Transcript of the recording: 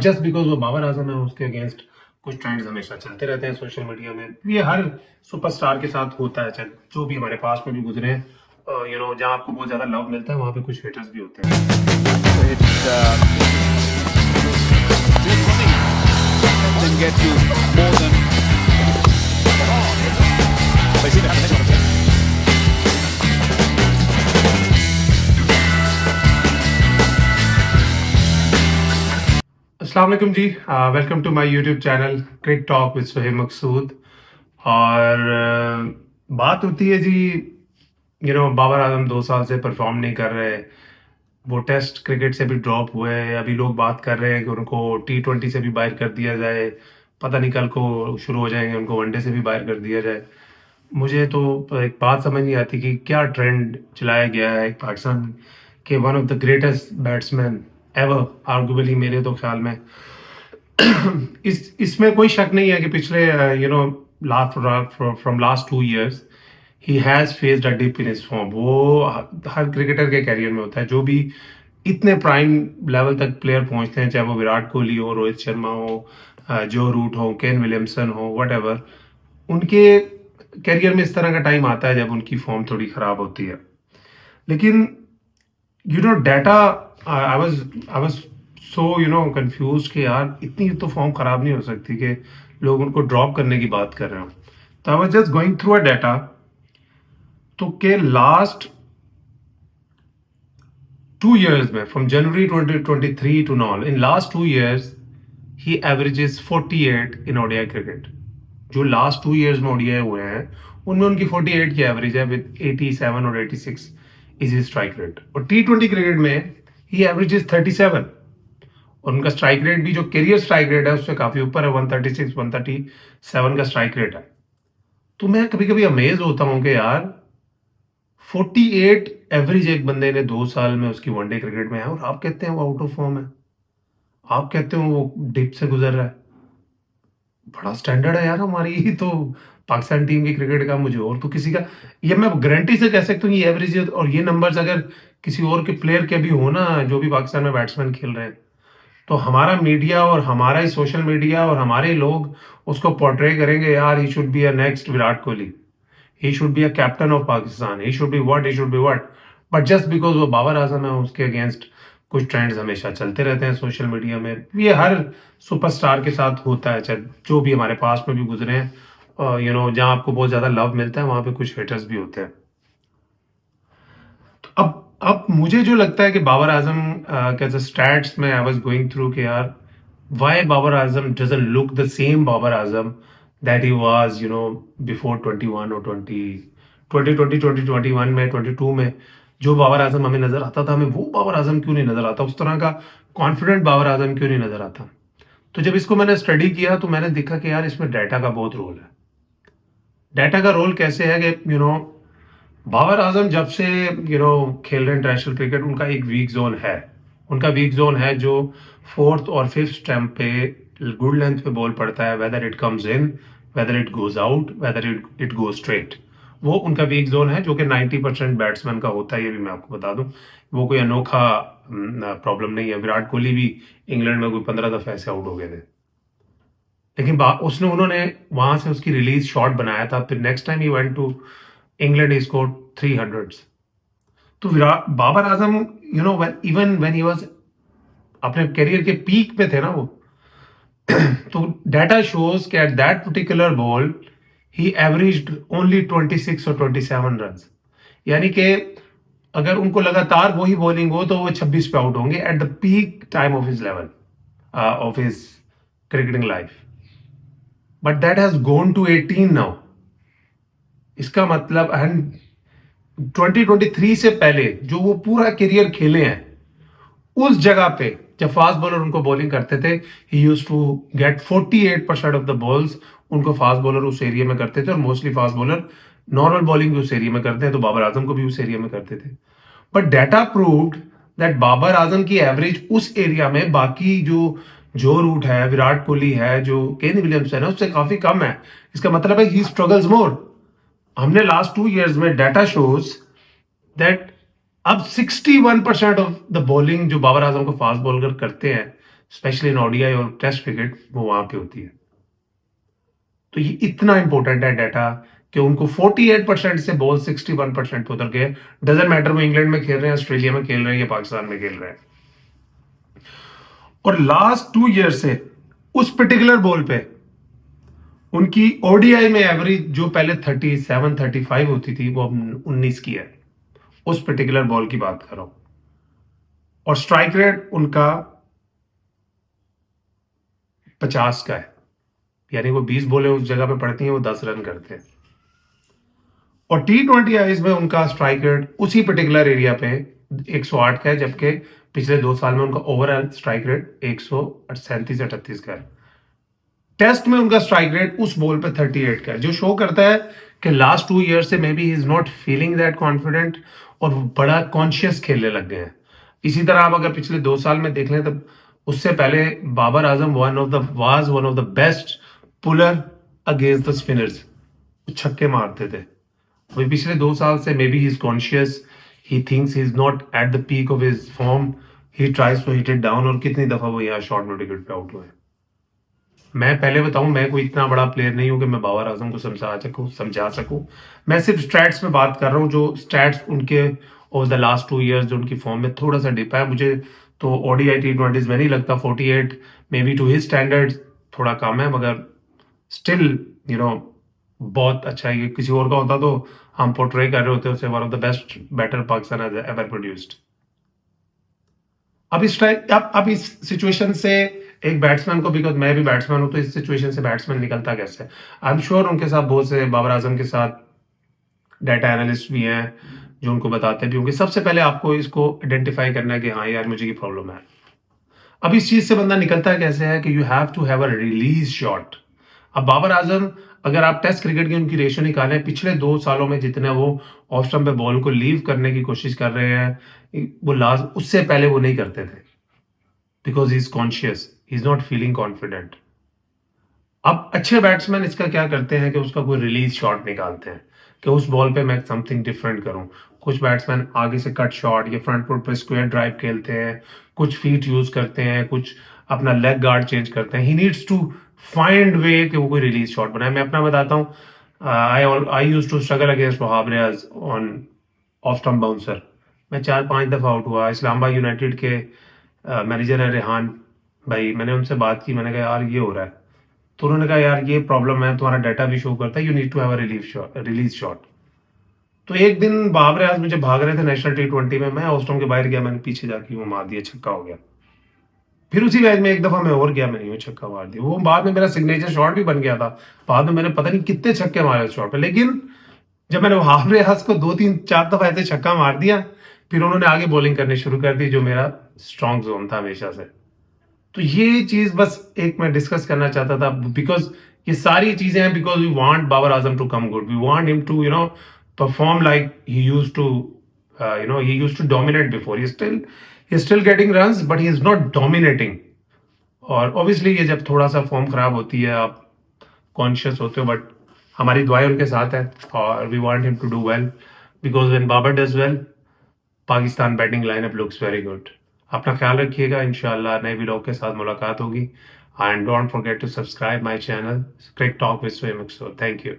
Just because वो बाबर आजम है उसके अगेंस्ट कुछ ट्रेंड्स हमेशा चलते रहते हैं सोशल मीडिया में। ये हर सुपरस्टार के साथ होता है, चाहे जो भी हमारे पास में भी गुजरे हैं। जहाँ आपको बहुत ज्यादा लव मिलता है वहाँ पे कुछ हेटर्स भी होते हैं। Didn't get you more than. They seem to have the next one. अस्सलाम वालेकुम जी, welcome to my YouTube channel Crick talk with Suhaib Maqsood. और बात होती है जी, बाबर आजम 2 साल से परफॉर्म नहीं कर रहे। वो टेस्ट क्रिकेट से भी ड्रॉप हुए हैं। अभी लोग बात कर रहे हैं कि उनको T20 से भी बाहर कर दिया जाए। पता नहीं कल को शुरू हो जाएंगे, उनको वनडे से भी बाहर कर दिया जाए। मुझे तो एक बात समझ नहीं आती कि क्या ट्रेंड चलाया गया है एक पाकिस्तान के one of the greatest batsman ever, arguably मेरे तो ख्याल में। इसमें कोई शक नहीं है कि पिछले last from last 2 years he has faced a dip in his form. वो हर क्रिकेटर के कैरियर में होता है, जो भी इतने प्राइम लेवल तक प्लेयर पहुंचते हैं, चाहे वो विराट कोहली हो, रोहित शर्मा हो, जो रूट हो, केन विलियमसन हो, वट उनके करियर में इस तरह का टाइम आता है जब उनकी फॉर्म थोड़ी खराब होती है। लेकिन data, I was so confuse कि यार इतनी तो फॉर्म खराब नहीं हो सकती कि लोग उनको ड्रॉप करने की बात कर रहे हो। तो I was just going through a data, तो के लास्ट 2 years में, from January 2023 to now, in last 2 years he averages 48 इन ओडीआई क्रिकेट। जो लास्ट 2 years में ओडीआई हुए हैं उनमें उनकी 48 की एवरेज है, विद 87 और 86 इज ही स्ट्राइक रेट। और T20 क्रिकेट में ही एवरेजेस 37, और उनका स्ट्राइक रेट भी जो करियर स्ट्राइक रेट है उससे काफी ऊपर है, 136 137 का स्ट्राइक रेट है। तो मैं कभी कभी अमेज होता हूँ कि यार 48 एवरेज एक बंदे ने 2 साल में उसकी वनडे क्रिकेट में है, और आप कहते हैं वो आउट ऑफ फॉर्म है, आप कहते हो वो डिप से गुजर रहा है। बड़ा स्टैंडर्ड है यार हमारी ही तो पाकिस्तान टीम की क्रिकेट का। मुझे और तो किसी का, ये मैं गारंटी से कह सकता हूँ ये एवरेज और ये नंबर्स अगर किसी और के प्लेयर के भी हो ना, जो भी पाकिस्तान में बैट्समैन खेल रहे हैं, तो हमारा मीडिया और हमारा ही सोशल मीडिया और हमारे ही लोग उसको पोर्ट्रे करेंगे, यार he should be a next Virat Kohli, he should be a captain of Pakistan, he should be what, he should be what. But just because वो बाबर आजम है उसके अगेंस्ट कुछ ट्रेंड्स हमेशा चलते रहते हैं सोशल मीडिया में। ये हर सुपरस्टार के साथ होता है, चाहे जो भी हमारे पास में भी गुजरे हैं। जहाँ आपको बहुत ज्यादा लव मिलता है वहां पे कुछ हेटर्स भी होते हैं। तो अब मुझे जो लगता है कि बाबर आजम कैसे स्टैट्स में आई वाज गोइंग थ्रू कि यार why Babar Azam doesn't look the same Babar Azam that he was before 21 और 2021 में, 22 में जो बाबर आजम हमें नजर आता था, हमें वो बाबर आजम क्यों नहीं नजर आता, उस तरह का कॉन्फिडेंट बाबर आजम क्यों नहीं नजर आता। तो जब इसको मैंने स्टडी किया तो मैंने देखा कि यार इसमें डाटा का बहुत रोल है। डाटा का रोल कैसे है कि बाबर आजम जब से खेल रहे इंटरनेशनल क्रिकेट, उनका एक वीक जोन है। उनका वीक जोन है जो फोर्थ और फिफ्थ स्टंप पे गुड लेंथ पे बॉल पड़ता है, whether it comes in, whether it goes out, whether it goes straight. वो उनका वीक जोन है जो कि 90% बैट्समैन का होता है। ये भी मैं आपको बता दूं, वो कोई अनोखा प्रॉब्लम नहीं है। विराट कोहली भी इंग्लैंड में कोई 15 दफे ऐसे आउट हो गए थे, लेकिन उन्होंने वहां से उसकी रिलीज शॉट बनाया था। फिर next time he went to England, he scored 300। तो Virat Babar Azam even when he was अपने करियर के पीक पे थे ना वो, तो डाटा शोज कि at that particular ball he averaged only 26 और 27 रन। यानी कि अगर उनको लगातार वही बॉलिंग हो तो वो 26 पे आउट होंगे at the peak time of his level of his cricketing life. But that has gone to 18 now. इसका मतलब 2023 से पहले जो वो पूरा करियर खेले हैं, उस जगह पे जब फास्ट बॉलर उनको बॉलिंग करते थे, he used to get 48% of the balls उनको फास्ट बॉलर उस एरिया में करते थे। और mostly fast bowler normal bowling भी उस एरिया में करते हैं, तो बाबर आजम को भी उस एरिया में करते थे। But data proved that Babar Azam की एवरेज उस एरिया में बाकी जो रूट है, विराट कोहली है, जो केन विलियमसन है, उससे काफी कम है। इसका मतलब है ही स्ट्रगल्स मोर। हमने लास्ट 2 years में डाटा शोज दैट अब 61% ऑफ द बॉलिंग जो बाबर आजम को फास्ट बॉलर करते हैं, स्पेशली इन ओडीआई और टेस्ट क्रिकेट, वो वहां पे होती है। तो ये इतना इंपॉर्टेंट है डाटा कि उनको 48% से बॉल 61% पे उतर गए। डजेंट मैटर वो इंग्लैंड में खेल रहे हैं, ऑस्ट्रेलिया में खेल रहे हैं या पाकिस्तान में खेल रहे हैं। और लास्ट 2 ईयर से उस पर्टिकुलर बॉल पे उनकी ओडीआई में एवरेज जो पहले 37-35 होती थी, वो अब 19 की है। उस पर्टिकुलर बॉल की बात कर रहा हूं। और स्ट्राइक रेट उनका 50 का है, यानी वो 20 बॉलें उस जगह पे पड़ती हैं, वो 10 रन करते हैं। और T20 आईज में उनका स्ट्राइक रेट उसी पर्टिकुलर एरिया पे 108 का है, जबकि पिछले 2 साल में उनका ओवरऑल स्ट्राइक रेट 137-38 का है। टेस्ट में उनका स्ट्राइक रेट उस बॉल पे 38 का है, जो शो करता है कि लास्ट 2 ईयर से maybe he is not feeling that confident और वो बड़ा कॉन्शियस खेलने लग गए हैं। इसी तरह आप अगर पिछले 2 साल में देख लें, तो उससे पहले Babar Azam one of the best puller against the spinners, छक्के मारते थे। वही पिछले 2 साल से maybe he is conscious, he thinks he is not at the peak of his form, he tries to hit it down. और कितनी दफा वो यहाँ शॉर्ट नोट विकेट पे आउट हुए। मैं पहले बताऊं, मैं कोई इतना बड़ा प्लेयर नहीं हूं कि मैं बाबर आजम को समझा सकूं। मैं सिर्फ स्टैट्स में बात कर रहा हूं, जो स्टैट्स उनके ओवर द लास्ट 2 ईयर्स जो उनकी फॉर्म में थोड़ा सा डिप है। मुझे तो ओडीआई T20s में नहीं लगता 48 may be to his standard थोड़ा कम है, मगर स्टिल बहुत अच्छा है। किसी और का होता तो हम पोर्ट्रे कर रहे होते उसे one of the best batter Pakistan has ever produced. अब इस सिचुएशन से एक बैट्समैन को, बिकॉज मैं भी बैट्समैन हूं, तो इस सिचुएशन से बैट्समैन निकलता कैसे? आई एम श्योर उनके साथ बहुत से बाबर आजम के साथ डाटा एनालिस्ट भी हैं जो उनको बताते भी होंगे। सबसे पहले आपको इसको आइडेंटिफाई करना है कि हाँ यार, मुझे ये प्रॉब्लम है। अब इस चीज से बंदा निकलता कैसे है कि you have to have a release shot. अब बाबर आजम, अगर आप टेस्ट क्रिकेट की उनकी रेशियो निकालें, पिछले 2 सालों में जितने वो ऑफ स्टंप पे बॉल को लीव करने की कोशिश कर रहे हैं, वो लास्ट उससे पहले वो नहीं करते थे, because he is conscious, he is not feeling confident. अब अच्छे बैट्समैन इसका क्या करते हैं कि उसका कोई रिलीज शॉट निकालते हैं कि उस बॉल पे मैं समथिंग डिफरेंट करूं। कुछ बैट्समैन आगे से कट शॉट या फ्रंट फुट पे स्क्वायर ड्राइव खेलते हैं, कुछ फीट यूज करते हैं, कुछ अपना लेग गार्ड चेंज करते हैं। He needs to find way कि वो कोई रिलीज शॉट बनाए। मैं अपना बताता हूँ, I use to struggle against Wahab Riaz on off stump bouncer. मैं 4-5 दफा आउट हुआ। इस्लामाबाद यूनाइटेड के मैनेजर है रेहान भाई, मैंने उनसे बात की, मैंने कहा यार ये हो रहा है। तो उन्होंने कहा यार ये प्रॉब्लम है, तुम्हारा डाटा भी शो करता है, you need to have a release shot. तो एक दिन बाबर आजम मुझे भाग रहे थे नेशनल T20 में, मैं ऑस्ट्रेलिया के बाहर गया, मैंने पीछे जाके वो मार दिया, छक्का हो गया। फिर उसी मैच में एक दफा मैं और गया, मैंने वो छक्का मार दिया। वो बाद में मेरा सिग्नेचर शॉट भी बन गया था। बाद में मैंने पता नहीं कितने छक्के मारे उस शॉट पे, लेकिन जब मैंने वहाब रियाज को 2-3-4 दफा ऐसे छक्का मार दिया, फिर उन्होंने आगे बॉलिंग करनी शुरू कर दी, जो मेरा स्ट्रॉन्ग जोन था हमेशा से। तो ये चीज बस एक मैं डिस्कस करना चाहता था, बिकॉज ये सारी चीजें हैं because we want Babar Azam to come good, we want him to perform like he used to he used to dominate before. He's still getting runs, but he is not dominating. और obviously ये जब थोड़ा सा form खराब होती है, आप conscious होते हो, बट हमारी दुआएं उनके साथ है और we want him to do well, because when Babar does well, Pakistan batting lineup looks very good. अपना ख्याल रखिएगा, इंशाल्लाह नए वीडियो के साथ मुलाकात होगी। And don't forget to subscribe my channel Crick talk with Sohaib Maqsood. Thank you.